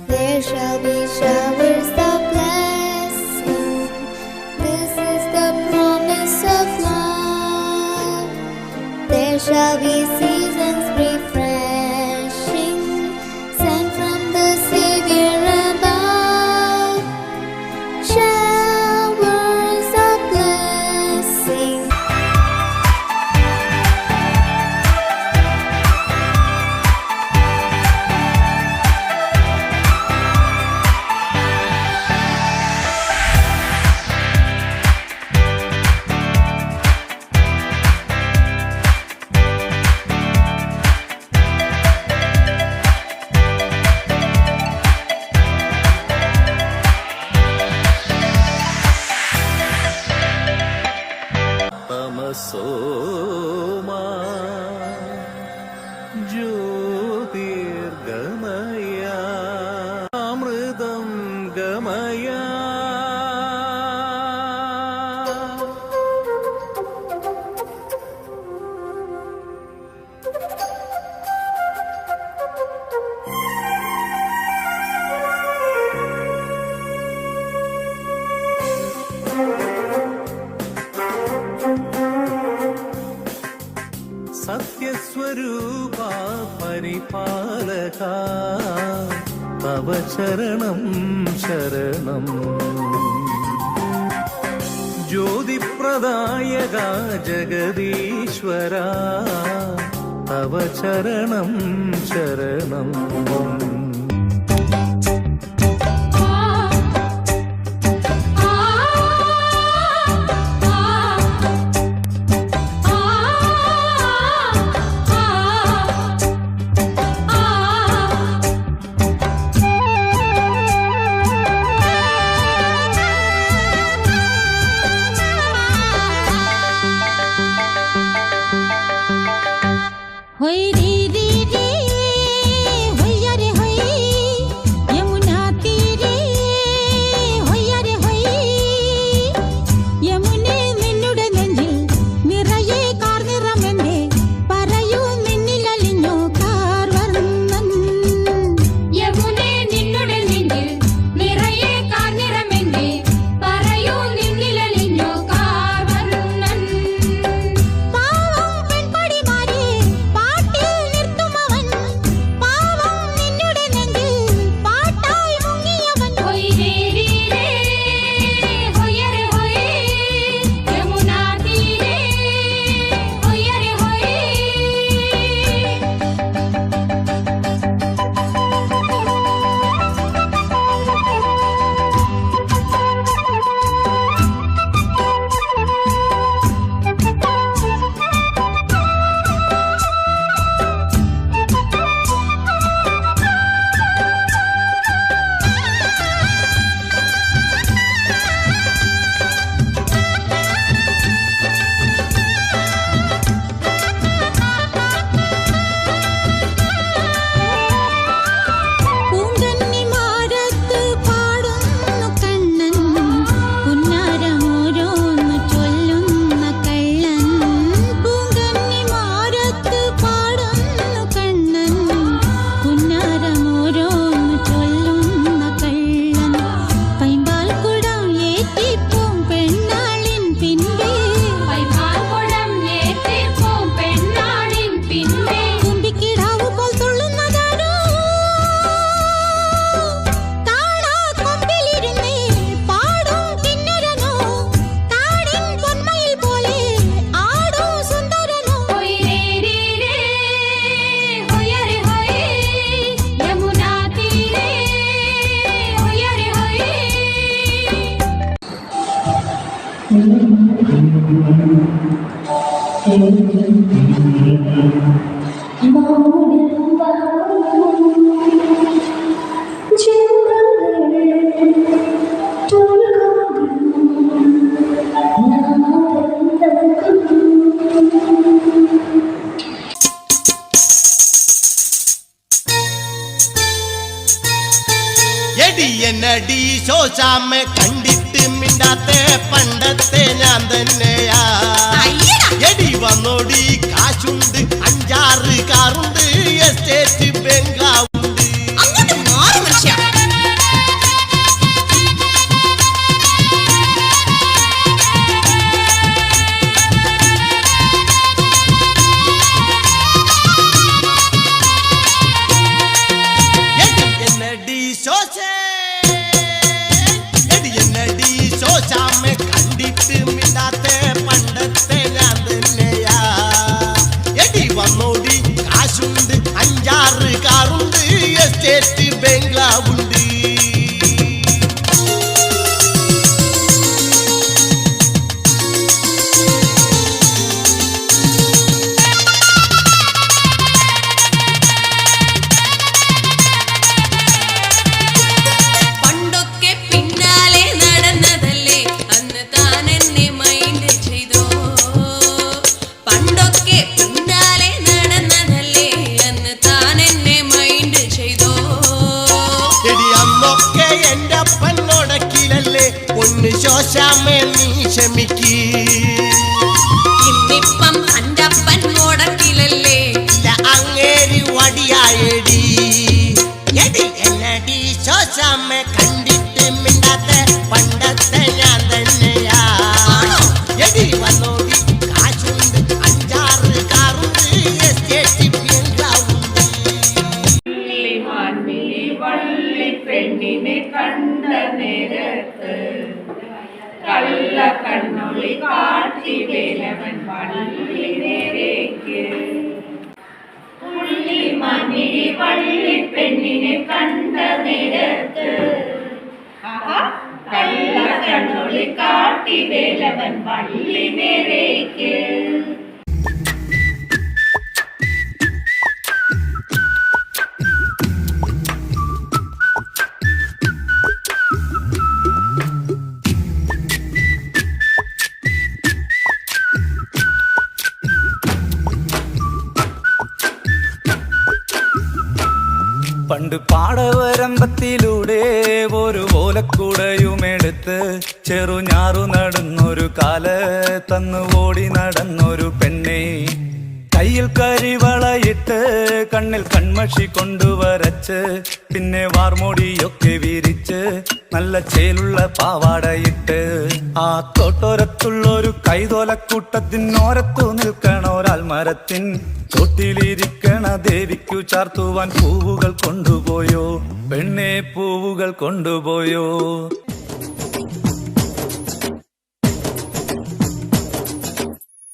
There shall be showers of blessing. This is the promise of love. There shall be seasons refreshing, sent from the Savior above. Showers of blessing. തമസോമാ ജ്യോതിർഗമയ അമൃതം ഗമയ സത്യസ്വരൂപ പരിപാലക തവ ശരണം ശരണം ജ്യോതിപ്രദായക ജഗദീശ്വര തവ ശരണം ശരണം होई री री री होया रे होई यमुना तीरे होया रे होई यमुने निन्नुടെ നെഞ്ചിൽ നിറയെ കാർ നിറമെന്നെ പറയൂ നിന്നിലലിഞ്ഞോ കാർ വർണ്ണൻ യമുനെ നിന്നുടെ നെഞ്ചിൽ നിറയെ കാർ നിറമെന്നെ പറയൂ നിന്നിലലിഞ്ഞോ കാർ വർണ്ണൻ പാവം പെൺപടിമാരെ പാട്ടിൽ നിർത്തുമവൻ പാവം നിന്നുടെ നെഞ്ചിൽ പാട്ടായി മുങ്ങിയവൻ ഹൊയ് രേ രേ രേ ഹൊയരെ ഹൊയ് യമുനാ തീരെ ഹൊയരെ ഹൊയ് പൂങ്കന്നിമാരത്ത് പാടുന്നു കണ്ണൻ പുന്നാരമോരോന്നു ചൊല്ലുന്ന കള്ളൻ പൂങ്കന്നിമാരത്ത് പാടുന്നു കണ്ണൻ പുന്നാരമോരോന്നു ചൊല്ലുന്ന കള്ളൻ പൈമ്പാൽ കുടം ഏറ്റിപ്പോം പെണ്ണാളിൻ പിൻപേ പൈമാൽ കുടം ഏറ്റിപ്പോം പെണ്ണാളിൻ പിൻപേ തുമ്പിക്കിടാവ് പോൽ തുള്ളുന്നതാരോ താളക്കൊമ്പിലിരുന്നേ പാടും കിന്നരനോ കാടിൻ പൊന്മയിൽ പോലെ ആടും സുന്ദരനോ ഹൊയ് രേ രേ രേ ഹൊയരെ ഹൊയ് യമുനാ തീരെ ഹൊയരെ ഹൊയ് എടി എന്നടി ശോശാമ്മ കണ്ടിട്ട് മിണ്ടാത്തെ പണ്ടത്തെ ഞാൻ തന്നെയാ എടി വന്നോടി കാശുണ്ട് 5-6 കാറുണ്ട് എസ്റ്റേറ്റ് ബംഗ്ലാവുണ്ട് അങ്ങോട്ട് മാറും മനുഷ്യ ശോശാമ്മേ നീ ക്ഷമിക്ക്. ഇന്നിപ്പം അൻ്റപ്പൻ മോടത്തിലല്ലേ അങ്ങേരി വടിയായടി. എടി എന്നടി ശോശാമ്മേ കണ്ടിട്ട് മിണ്ടാത്ത പണ്ടത്തെ ഞാൻ തന്നെയാ. എടി വന്നോടി കാശുണ്ട് 5-6 കാറുണ്ട് എസ്റ്റേറ്റ് ബംഗ്ലാവുണ്ട്. പെണ്ണിനെ കണ്ട നേരത്ത് കള്ള കണ്ണൊളി കാട്ടി വേലവൻ വള്ളി നേരേക്ക്. പുള്ളിമാനിഴി വള്ളി പെണ്ണിനെ കണ്ട നേരത്ത് കള്ള കണ്ണൊളി കാട്ടി വേലവൻ വള്ളി നേരേക്ക്. പണ്ട് പാടവരമ്പത്തിലൂടെ ഒരു ഓലക്കുടയുമെടുത്ത് ചെറുഞാറു നടന്നൊരു കാല തന്നു ഓടി നടന്നൊരു പെണ്ണെ. കയ്യിൽ കരിവളയിട്ട് കണ്ണിൽ കൺമഷി കൊണ്ടുവരച്ച് പിന്നെ വാർമോടിയൊക്കെ വിരിച്ച് നല്ല ചേലുള്ള പാവാടയിട്ട് ആ തോട്ടോരത്തുള്ളൊരു കൈതോലക്കൂട്ടത്തിനോരത്തു നിൽക്കണൊരാൽ മരത്തിൻ തൊട്ടിലിരിക്കണ ദേവിക്കു ചാർത്തുവാൻ പൂവുകൾ കൊണ്ടുപോയോ പെണ്ണെ, പൂവുകൾ കൊണ്ടുപോയോ.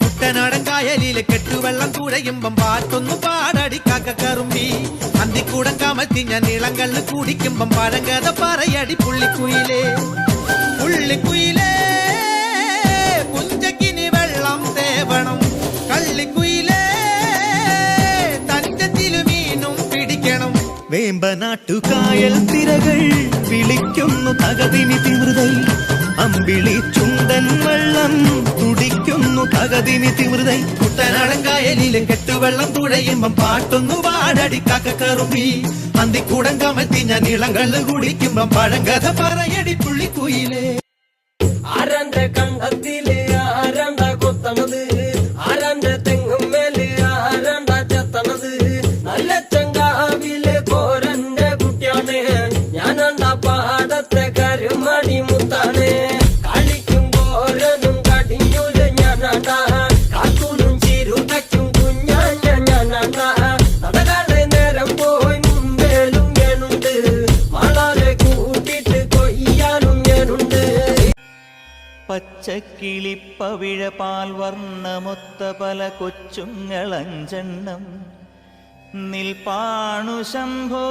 കുട്ടനാടൻ കായലിലെ കെട്ടുവെള്ളം കുഴയുമ്പം പാട്ടൊന്നു പാടടി കാക്കക്കറുമ്പി. അന്തിക്കൂടം കമത്തി ഞാൻ നീളങ്കള്ള് കുടിക്കുമ്പം പഴങ്കഥ പറയടി പുള്ളിക്കുയിലേ. പുള്ളിക്കുയിലേ പുഞ്ചക്കിനി വെള്ളം തേവണം. കള്ളിക്കുയിലേ തഞ്ചത്തിലു മീനും പിടിക്കണം. വേമ്പനാട്ടുകായൽ തിരകൾ വിളിക്കുന്നു തകതിനി തിമൃതൈ. അമ്പിളി ചുണ്ടൻ വെള്ളം തുടിക്കുന്നു തകതിനി തിമൃതൈ. കുട്ടനാടൻ കായലിലെ കെട്ടുവെള്ളം തുഴയുമ്പം പാട്ടൊന്നു പാടടി കാക്കക്കറുമ്പി. അന്തിക്കൂടം കമത്തി ഞാൻ ഇളങ്കള്ള് കുടിക്കുമ്പം പഴങ്കഥ പറയടി പുള്ളിക്കുയിലേ. ആരാന്റെ കണ്ടത്തില് ആരാണ്ടാ കൊത്തണത്, ആരാന്റെ തെങ്ങും മേല് ആരാണ്ടാ ചെത്തണത്. നല്ല ചങ്കാവിലെ കോരന്റെ കുട്ടിയാണ് ഞാനാണ്ടാ പാടത്തെ കരുമണി മുത്താണ്. കളിക്കും കോരനും കടിഞ്ഞൂല് ഞാനാണ്ടാ, കാത്തൂനും ചിരുതയ്ക്കും കുഞ്ഞാഞ്ഞ ഞാനാണ്ടാ. നടകാതെ നേരം പോയി മുമ്പേലും ഞാനുണ്ട്, മാളാലെ കൂട്ടിട്ട് കൊയ്യാനും ഞാനുണ്ട്. പച്ചക്കിളിപ്പവിഴ പാൽ വർണ്ണമൊത്ത പല കൊച്ചുങ്ങളഞ്ചെണ്ണം നിൽപ്പാണു ശംഭോ.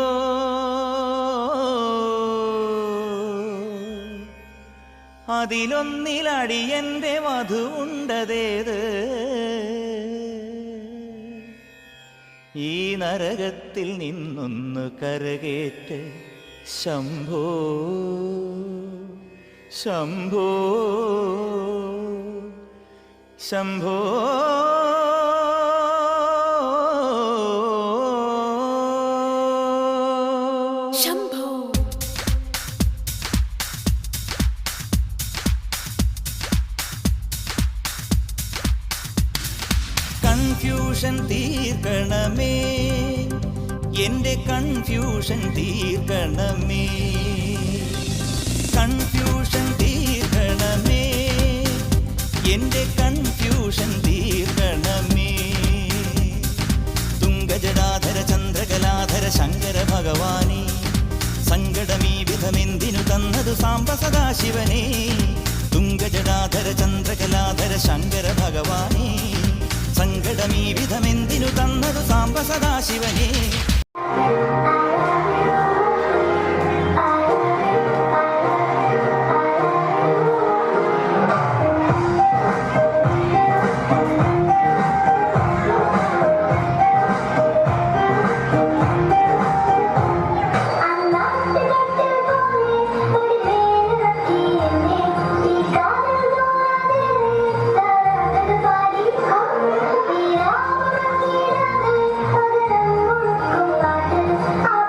അതിലൊന്നിലടിയന്റെ വധുവുണ്ടതേത്. ഈ നരകത്തിൽ നിന്നൊന്നു കരകേറ്റ് ശംഭോ ശംഭോ ശംഭോ. ശംഭോ കൺഫ്യൂഷൻ തീർക്കണമേ, എന്റെ കൺഫ്യൂഷൻ തീർക്കണമേ. കൺഫ്യൂഷൻ തീർക്കണമേ, എന്റെ കൺഫ്യൂഷൻ തീർക്കണമേ. തുംഗജടാധര ചന്ദ്രകലാധര ശങ്കര ഭഗവാനേ, സങ്കടമീ വിധമെന്തിനു തന്നതു സാംബ സദാശിവനേ. തുംഗജടാധര ചന്ദ്രകലാധര ശങ്കര ഭഗവാനേ, സങ്കടമീ വിധമെന്തിനു തന്നതു സാംബ സദാശിവനേ. I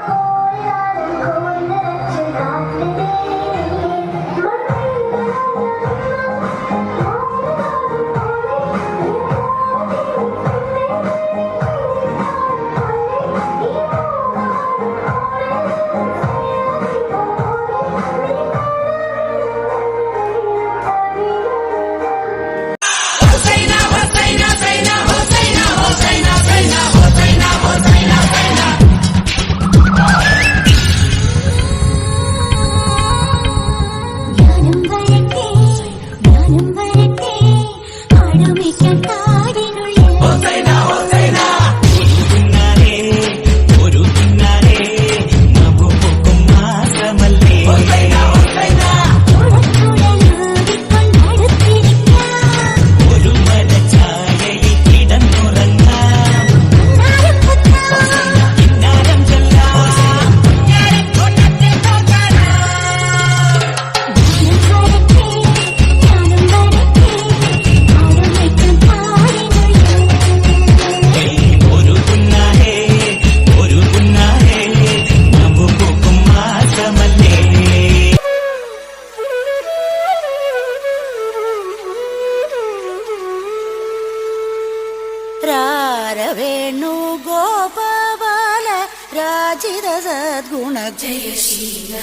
सद्गुण जयशील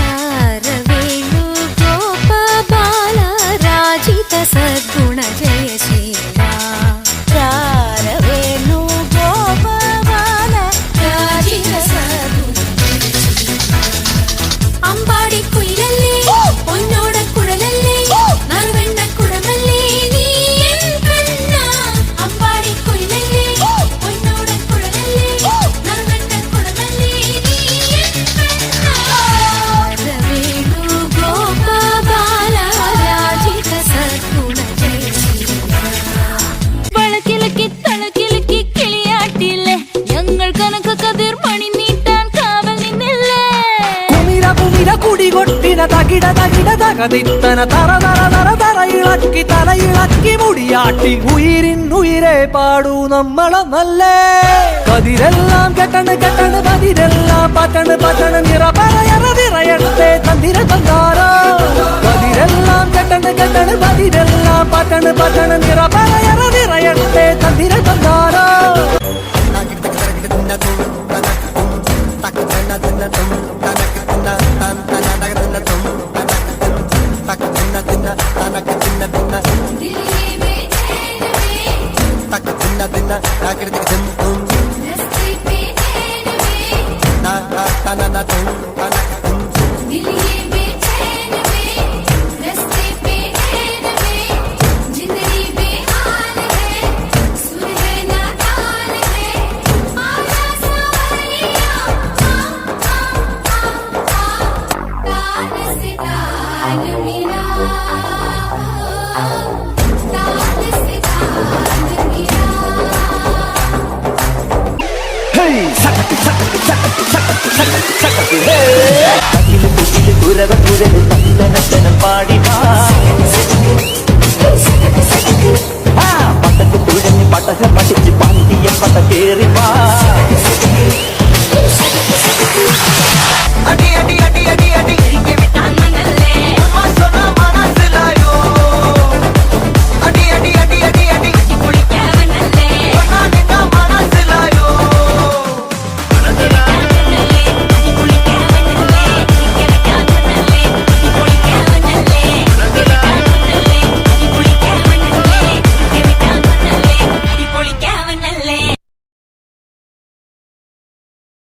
रारवेणु गोपबाल राजित सद्गुण जयशीला रारवेणु गोपबाल राजित सद्गुण അമ്പാടി കുയിലല്ലേ പൊന്നോട കുഴലല്ലേ നറുവെണ്ണ കുടമല്ലേ നീ എൻ കണ്ണ അമ്പാടി കുയിലല്ലേ പൊന്നോട കുഴലല്ലേ നറുവെണ്ണ കുടമല്ലേ നീ എൻ കണ്ണ രവേണു ഗോപബാല രാജിത സദ്ഗുണ ജയശീല വളക്കിലക്കി തളക്കിലക്കി കിളിയാട്ടില്ലേ ഞങ്ങൾ കനക കതിർ മണി നീട്ടാൻ കാവൽ നിന്നില്ലേ കുമിര കുമിര കുടികൊട്ടിന തകിട തകിട തകതിത്തന തറ തറ തറ തറ ഇളക്കി തല ഇളക്കി മുടിയാട്ടി ഉയിരിനുയിരെ പാടൂ നമ്മളൊന്നല്ലേ കതിരെല്ലാം കെട്ടണ് കെട്ടണ് കതിരെല്ലാം പട്ടണ് പട്ടണ് നിറ പറയറ നിറയട്ടെ തന്തിര തന്താരോ കതിരെല്ലാം കെട്ടണ് കെട്ടണ് കതിരെല്ലാം പട്ടണ് പട്ടണ് നിറ പറയറ നിറയട്ടെ തന്തിര തന്താരോ പാടി